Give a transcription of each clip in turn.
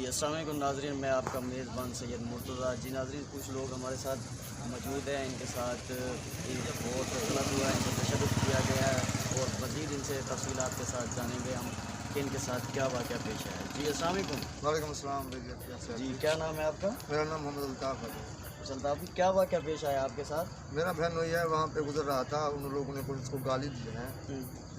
السلام علیکم ناظرین، میں آپ کا میزبان سید مرتضیٰ۔ جی ناظرین، کچھ لوگ ہمارے ساتھ موجود ہیں، ان کے ساتھ بہت غلط ہوا ہے، ان کو تشدد کیا گیا ہے، اور مزید ان سے تفصیلات کے ساتھ جانیں گے ہم کہ ان کے ساتھ کیا واقعہ پیش آیا ہے۔ جی السلام علیکم۔ وعلیکم السلام بھائی۔ جی کیا نام ہے آپ کا؟ میرا نام محمد الطاف ہے۔ سلطان، کیا واقعہ پیش آیا آپ کے ساتھ؟ میرا بہن وہی ہے، وہاں پہ گزر رہا تھا، ان لوگوں نے پولیس کو گالی دی ہے،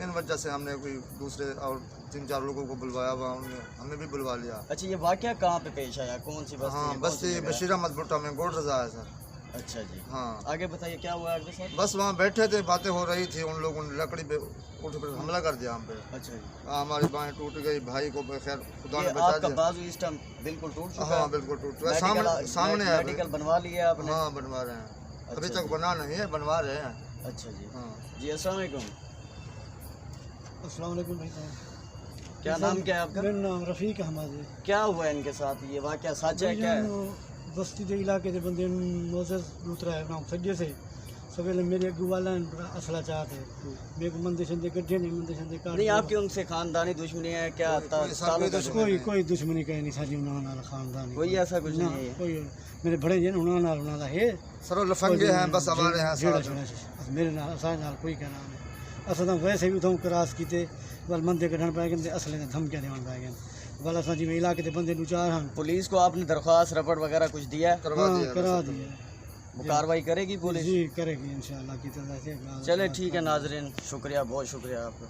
ان وجہ سے ہم نے کوئی دوسرے اور 3-4 لوگوں کو بلوایا ہوا، ہمیں بھی بلوا لیا۔ اچھا، یہ واقعہ کہاں پہ پیش آیا؟ کون سی بستی ہاں ہے؟ بستی بشیر احمد بھٹا میں گوڑ رضا ہے سر۔ اچھا جی، ہاں آگے بتائیے کیا ہوا آپ کے ساتھ؟ بس وہاں بیٹھے تھے، باتیں ہو رہی تھی، ان لوگوں نے لکڑی پہ اٹھ کر حملہ کر دیا ہم پہ۔ اچھا جی، ہماری بائیں ٹوٹ گئی، بھائی کو خیر خدا نے یہ بچا آپ کا دیا۔ بازو اس ٹائم بالکل ٹوٹ چکا ہاں ہے؟ بالکل ٹوٹ چکا ہے، سامنے ہے۔ میڈیکل بنوا لیا آپ نے؟ ہاں بنوا رہے ہیں، ابھی اچھا تک جی، بنا نہیں ہے، بنوا رہے ہیں۔ اچھا جی۔ ہاں جی السلام علیکم، السلام علیکم بھائی صاحب۔ کیا نام کیا ہے آپ کا؟ میرا نام رفیق احمد ہے۔ کیا ہوا ہے ان کے ساتھ؟ یہ واقعہ سچ ہے کیا ہے؟ بستی دے علاقے دے بندے موزز دوسرا ہے نام سجے سے سویلے میرے اگو والا اصلہ چاہتے میرے کو مندے شندے گڈھے نہیں مندے شندے کاٹ نہیں، آپ کی ان سے خاندانی دشمنی ہے کیا؟ تعلق ہے؟ کوئی دشمنی کہیں نہیں ساجی انہاں نال خاندانی کوئی ایسا کچھ نہیں ہے؟ کوئی میرے بڑے جن انہاں نال انہاں دا ہے سرو لفنگے ہیں، بس ہمارے ہیں جیڑا ساتھ۔ جیڑا میرے نال اساں نال کوئی کہنا نہیں۔ اساں تو ویسے بھی تو کراس کیتے ول مندے کڈھن پے گئے اصلے نے دھمکیاں دیون پے گئے ول اساں جی علاقے دے بندے دو چار ہن۔ پولیس کو آپ نے درخواست رپورٹ وغیرہ کچھ دیا ہے؟ کرا دیا وہ کاروائی کرے گی پولیس؟ جی کرے گی انشاءاللہ کی طرح سے۔ چلے ٹھیک ہے ناظرین، شکریہ، بہت شکریہ آپ کا۔